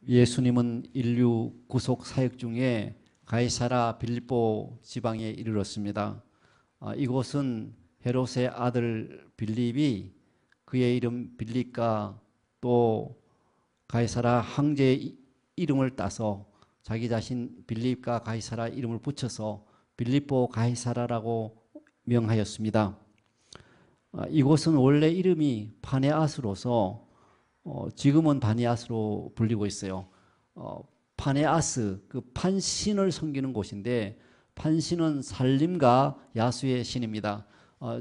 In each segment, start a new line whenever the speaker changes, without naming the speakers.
예수님은 인류 구속 사역 중에 가이사라 빌립보 지방에 이르렀습니다. 이곳은 헤롯의 아들 빌립이 그의 이름 빌립과 또 가이사라 황제의 이름을 따서 자기 자신 빌립과 가이사라 이름을 붙여서 빌립보 가이사라라고 명하였습니다. 이곳은 원래 이름이 파네아스로서 지금은 바니아스로 불리고 있어요. 파네아스, 그 판신을 섬기는 곳인데, 판신은 산림과 야수의 신입니다.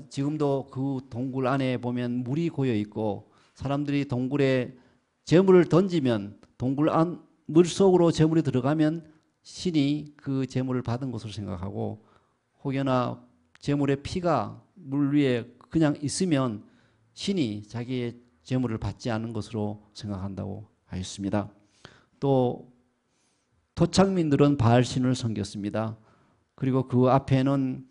지금도 그 동굴 안에 보면 물이 고여 있고, 사람들이 동굴에 재물을 던지면 동굴 안 물속으로 재물이 들어가면 신이 그 재물을 받은 것으로 생각하고, 혹여나 재물의 피가 물 위에 그냥 있으면 신이 자기의 재물을 받지 않은 것으로 생각한다고 하였습니다. 또 토착민들은 바알신을 섬겼습니다. 그리고 그 앞에는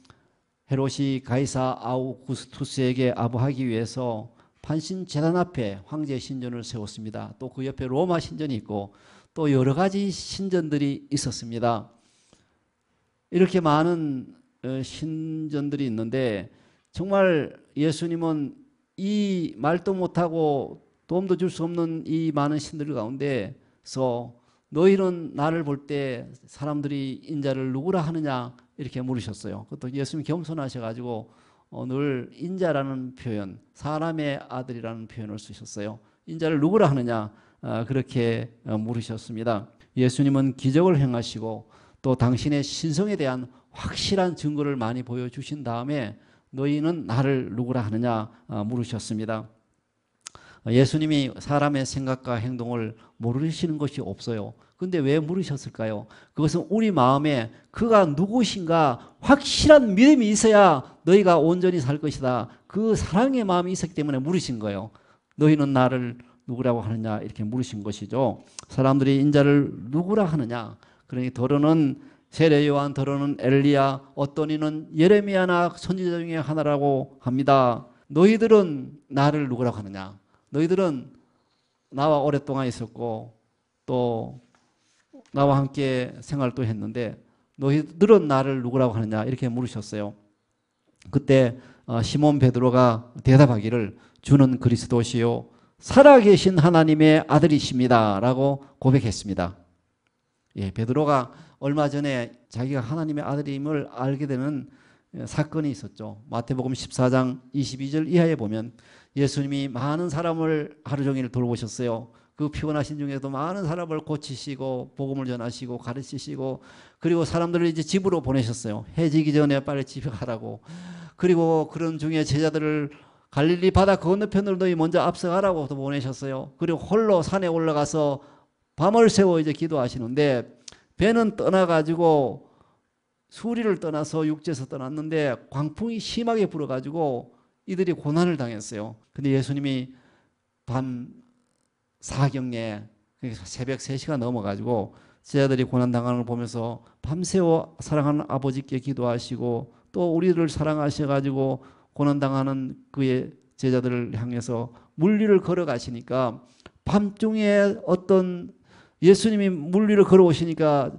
헤롯이 가이사 아우구스투스에게 아부하기 위해서 판신 제단 앞에 황제 신전을 세웠습니다. 또 그 옆에 로마 신전이 있고 또 여러 가지 신전들이 있었습니다. 이렇게 많은 신전들이 있는데 정말 예수님은 이 말도 못하고 도움도 줄 수 없는 이 많은 신들 가운데서 너희는 나를 볼 때 사람들이 인자를 누구라 하느냐 이렇게 물으셨어요. 그것도 예수님 겸손하셔가지고 늘 인자라는 표현, 사람의 아들이라는 표현을 쓰셨어요. 인자를 누구라 하느냐 그렇게 물으셨습니다. 예수님은 기적을 행하시고 또 당신의 신성에 대한 확실한 증거를 많이 보여주신 다음에 너희는 나를 누구라 하느냐 물으셨습니다. 예수님이 사람의 생각과 행동을 모르시는 것이 없어요. 그런데 왜 물으셨을까요? 그것은 우리 마음에 그가 누구신가 확실한 믿음이 있어야 너희가 온전히 살 것이다. 그 사랑의 마음이 있었기 때문에 물으신 거예요. 너희는 나를 누구라고 하느냐 이렇게 물으신 것이죠. 사람들이 인자를 누구라 하느냐. 그러니 더러는 세례 요한, 더러는 엘리야, 어떤 이는 예레미야나 선지자 중에 하나라고 합니다. 너희들은 나를 누구라고 하느냐? 너희들은 나와 오랫동안 있었고 또 나와 함께 생활도 했는데 너희들은 나를 누구라고 하느냐? 이렇게 물으셨어요. 그때 시몬 베드로가 대답하기를 주는 그리스도시요 살아계신 하나님의 아들이십니다 라고 고백했습니다. 예, 베드로가 얼마 전에 자기가 하나님의 아들임을 알게 되는 사건이 있었죠. 마태복음 14장 22절 이하에 보면 예수님이 많은 사람을 하루 종일 돌보셨어요. 그 피곤하신 중에도 많은 사람을 고치시고 복음을 전하시고 가르치시고 그리고 사람들을 이제 집으로 보내셨어요. 해 지기 전에 빨리 집에 가라고. 그리고 그런 중에 제자들을 갈릴리 바다 건너편으로 너희 먼저 앞서가라고 또 보내셨어요. 그리고 홀로 산에 올라가서 밤을 새워 이제 기도하시는데 배는 떠나가지고 수리를 떠나서 육지에서 떠났는데 광풍이 심하게 불어가지고 이들이 고난을 당했어요. 근데 예수님이 밤 사경에 새벽 3시가 넘어가지고 제자들이 고난당하는 걸 보면서 밤새워 사랑하는 아버지께 기도하시고 또 우리를 사랑하셔가지고 고난당하는 그의 제자들을 향해서 물리를 걸어가시니까 밤중에 어떤 예수님이 물리를 걸어오시니까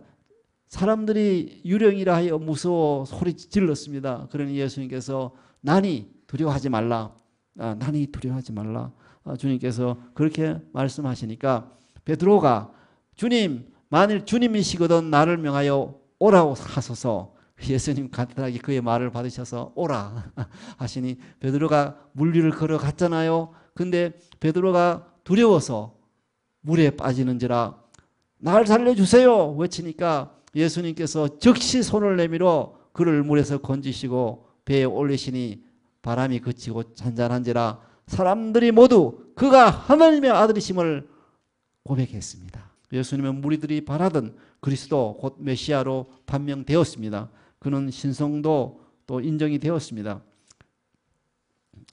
사람들이 유령이라 하여 무서워 소리 질렀습니다. 그러니 예수님께서 난이 두려워하지 말라. 난이 두려워하지 말라. 주님께서 그렇게 말씀하시니까 베드로가 주님 만일 주님이시거든 나를 명하여 오라고 하소서. 예수님 간단하게 그의 말을 받으셔서 오라 하시니 베드로가 물리를 걸어갔잖아요. 근데 베드로가 두려워서 물에 빠지는지라 날 살려주세요 외치니까 예수님께서 즉시 손을 내밀어 그를 물에서 건지시고 배에 올리시니 바람이 그치고 잔잔한지라 사람들이 모두 그가 하나님의 아들이심을 고백했습니다. 예수님은 무리들이 바라던 그리스도 곧 메시아로 판명되었습니다. 그는 신성도 또 인정이 되었습니다.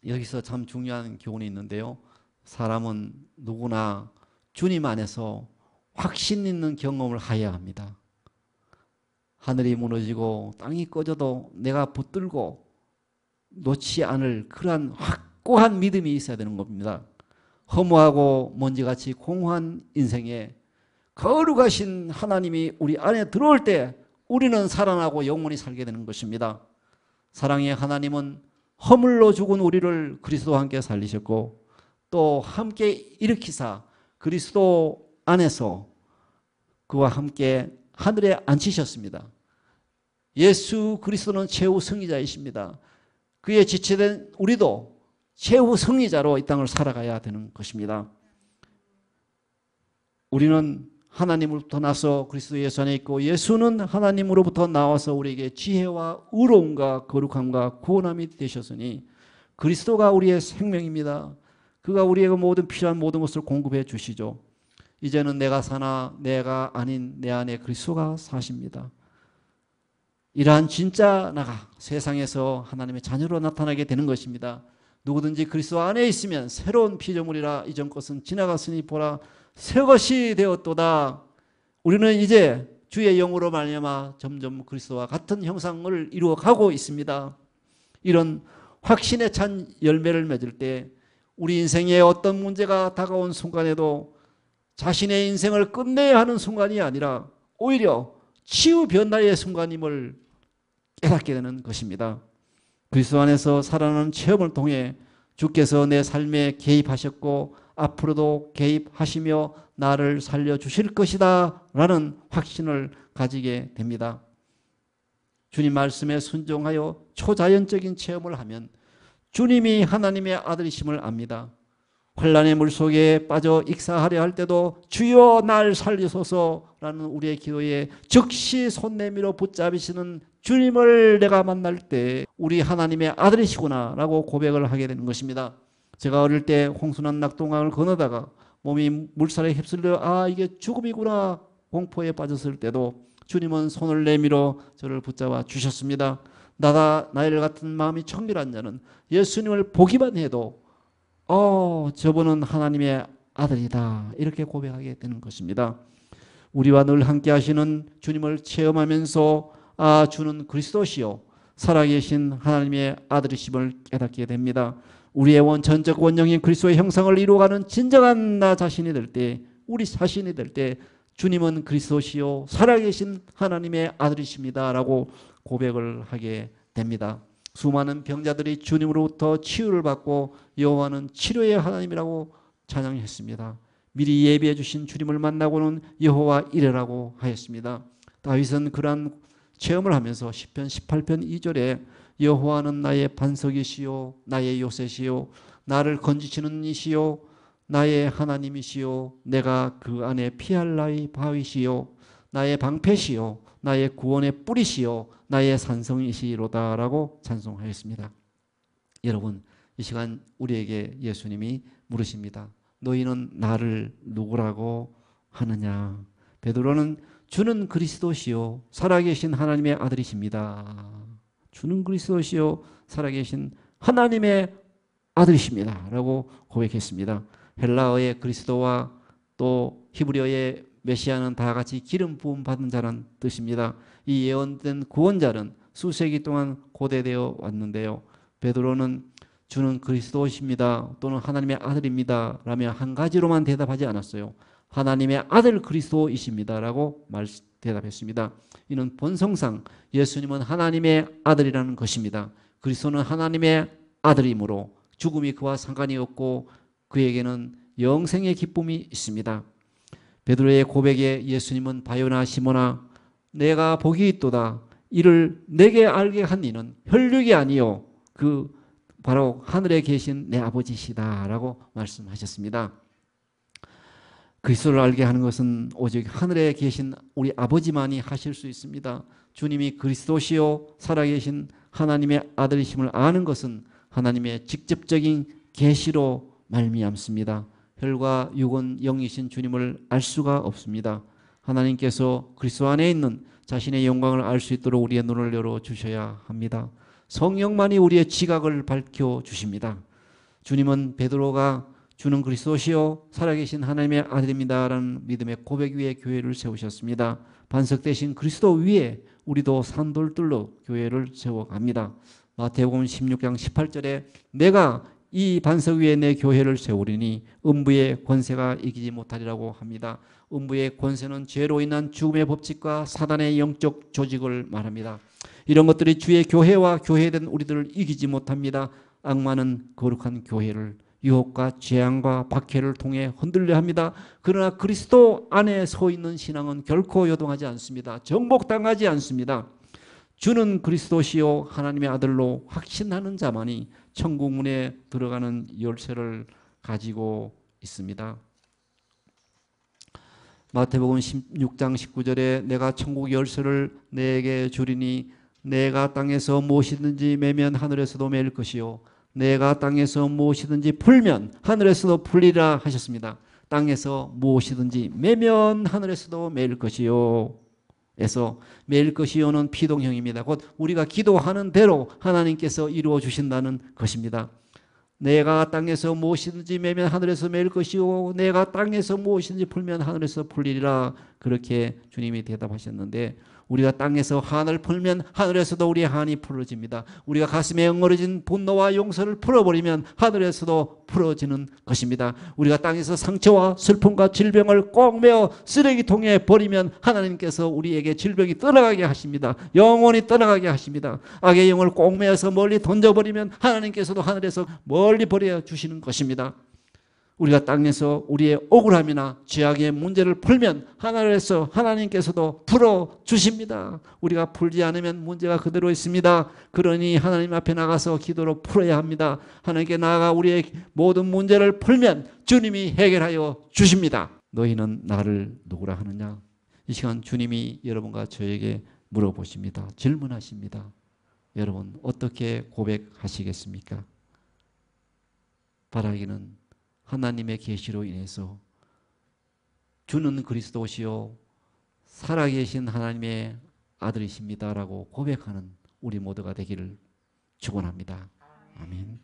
여기서 참 중요한 교훈이 있는데요. 사람은 누구나 주님 안에서 확신 있는 경험을 해야 합니다. 하늘이 무너지고 땅이 꺼져도 내가 붙들고 놓지 않을 그러한 확고한 믿음이 있어야 되는 겁니다. 허무하고 먼지같이 공허한 인생에 거룩하신 하나님이 우리 안에 들어올 때 우리는 살아나고 영원히 살게 되는 것입니다. 사랑의 하나님은 허물로 죽은 우리를 그리스도와 함께 살리셨고 또 함께 일으키사 그리스도 안에서 그와 함께 하늘에 앉히셨습니다. 예수 그리스도는 최후 승리자이십니다. 그의 지체된 우리도 최후 승리자로 이 땅을 살아가야 되는 것입니다. 우리는 하나님으로부터 나서 그리스도 예수 안에 있고 예수는 하나님으로부터 나와서 우리에게 지혜와 의로움과 거룩함과 구원함이 되셨으니 그리스도가 우리의 생명입니다. 그가 우리에게 모든 필요한 모든 것을 공급해 주시죠. 이제는 내가 사나 내가 아닌 내 안에 그리스도가 사십니다. 이러한 진짜 나가 세상에서 하나님의 자녀로 나타나게 되는 것입니다. 누구든지 그리스도 안에 있으면 새로운 피조물이라 이전 것은 지나갔으니 보라 새 것이 되었도다. 우리는 이제 주의 영으로 말미암아 점점 그리스도와 같은 형상을 이루어가고 있습니다. 이런 확신에 찬 열매를 맺을 때 우리 인생에 어떤 문제가 다가온 순간에도 자신의 인생을 끝내야 하는 순간이 아니라 오히려 치유 변화의 순간임을 깨닫게 되는 것입니다. 그리스도 안에서 살아나는 체험을 통해 주께서 내 삶에 개입하셨고 앞으로도 개입하시며 나를 살려주실 것이다 라는 확신을 가지게 됩니다. 주님 말씀에 순종하여 초자연적인 체험을 하면 주님이 하나님의 아들이심을 압니다. 환난의 물속에 빠져 익사하려 할 때도 주여 날 살리소서라는 우리의 기도에 즉시 손 내밀어 붙잡으시는 주님을 내가 만날 때 우리 하나님의 아들이시구나 라고 고백을 하게 되는 것입니다. 제가 어릴 때 홍순환 낙동강을 건너다가 몸이 물살에 휩쓸려 이게 죽음이구나 공포에 빠졌을 때도 주님은 손을 내밀어 저를 붙잡아 주셨습니다. 나일 같은 마음이 청결한 자는 예수님을 보기만 해도 저분은 하나님의 아들이다 이렇게 고백하게 되는 것입니다. 우리와 늘 함께 하시는 주님을 체험하면서 주는 그리스도시요 살아계신 하나님의 아들이심을 깨닫게 됩니다. 우리의 전적 원형인 그리스도의 형상을 이루어가는 진정한 나 자신이 될 때 우리 자신이 될 때 주님은 그리스도시요 살아계신 하나님의 아들이십니다 라고 고백을 하게 됩니다. 수많은 병자들이 주님으로부터 치유를 받고 여호와는 치료의 하나님이라고 찬양했습니다. 미리 예비해 주신 주님을 만나고는 여호와 이르라고 하였습니다. 다윗은 그러한 체험을 하면서 시편 18편 2절에 여호와는 나의 반석이시요 나의 요새시요 나를 건지시는 이시요 나의 하나님이시요 내가 그 안에 피할 나의 바위시요 나의 방패시요 나의 구원의 뿌리시요 나의 산성이시로다 라고 찬송하였습니다. 여러분 이 시간 우리에게 예수님이 물으십니다. 너희는 나를 누구라고 하느냐? 베드로는 주는 그리스도시요 살아계신 하나님의 아들이십니다. 주는 그리스도시요 살아계신 하나님의 아들이십니다 라고 고백했습니다. 헬라어의 그리스도와 또 히브리어의 메시아는 다 같이 기름 부음 받은 자라는 뜻입니다. 이 예언된 구원자는 수세기 동안 고대되어 왔는데요. 베드로는 주는 그리스도십니다 또는 하나님의 아들입니다 라며 한 가지로만 대답하지 않았어요. 하나님의 아들 그리스도이십니다 라고 대답했습니다. 이는 본성상 예수님은 하나님의 아들이라는 것입니다. 그리스도는 하나님의 아들이므로 죽음이 그와 상관이 없고 그에게는 영생의 기쁨이 있습니다. 베드로의 고백에 예수님은 바요나 시몬아 내가 복이 있도다 이를 내게 알게 한 이는 혈육이 아니요 그 바로 하늘에 계신 내 아버지시다 라고 말씀하셨습니다. 그리스도를 알게 하는 것은 오직 하늘에 계신 우리 아버지만이 하실 수 있습니다. 주님이 그리스도시요 살아계신 하나님의 아들이심을 아는 것은 하나님의 직접적인 계시로 말미암습니다. 혈과 육은 영이신 주님을 알 수가 없습니다. 하나님께서 그리스도 안에 있는 자신의 영광을 알 수 있도록 우리의 눈을 열어주셔야 합니다. 성령만이 우리의 지각을 밝혀주십니다. 주님은 베드로가 주는 그리스도시요 살아계신 하나님의 아들입니다 라는 믿음의 고백 위에 교회를 세우셨습니다. 반석 대신 그리스도 위에 우리도 산돌들로 교회를 세워갑니다. 마태복음 16장 18절에 내가 이 반석 위에 내 교회를 세우리니 음부의 권세가 이기지 못하리라고 합니다. 음부의 권세는 죄로 인한 죽음의 법칙과 사단의 영적 조직을 말합니다. 이런 것들이 주의 교회와 교회된 우리들을 이기지 못합니다. 악마는 거룩한 교회를 유혹과 재앙과 박해를 통해 흔들려 합니다. 그러나 그리스도 안에 서 있는 신앙은 결코 요동하지 않습니다. 정복당하지 않습니다. 주는 그리스도시요 하나님의 아들로 확신하는 자만이 천국 문에 들어가는 열쇠를 가지고 있습니다. 마태복음 16장 19절에 내가 천국 열쇠를 내게 주리니 내가 땅에서 무엇이든지 매면 하늘에서도 매일 것이요 내가 땅에서 무엇이든지 풀면 하늘에서도 풀리라 하셨습니다. 땅에서 무엇이든지 매면 하늘에서도 매일 것이요 에서 매일 것이요는 피동형입니다. 곧 우리가 기도하는 대로 하나님께서 이루어 주신다는 것입니다. 내가 땅에서 무엇이든지 매면 하늘에서 매일 것이요 내가 땅에서 무엇이든지 풀면 하늘에서 풀리리라 그렇게 주님이 대답하셨는데 우리가 땅에서 한을 풀면 하늘에서도 우리의 한이 풀어집니다. 우리가 가슴에 엉거려진 분노와 용서를 풀어버리면 하늘에서도 풀어지는 것입니다. 우리가 땅에서 상처와 슬픔과 질병을 꼭 메어 쓰레기통에 버리면 하나님께서 우리에게 질병이 떠나가게 하십니다. 영원히 떠나가게 하십니다. 악의 영을 꼭 메어서 멀리 던져버리면 하나님께서도 하늘에서 멀리 버려 주시는 것입니다. 우리가 땅에서 우리의 억울함이나 죄악의 문제를 풀면 하늘에서 하나님께서도 풀어주십니다. 우리가 풀지 않으면 문제가 그대로 있습니다. 그러니 하나님 앞에 나가서 기도로 풀어야 합니다. 하나님께 나아가 우리의 모든 문제를 풀면 주님이 해결하여 주십니다. 너희는 나를 누구라 하느냐? 이 시간 주님이 여러분과 저에게 물어보십니다. 질문하십니다. 여러분 어떻게 고백하시겠습니까? 바라기는 하나님의 계시로 인해서 주는 그리스도시요 살아계신 하나님의 아들이십니다라고 고백하는 우리 모두가 되기를 축원합니다. 아멘.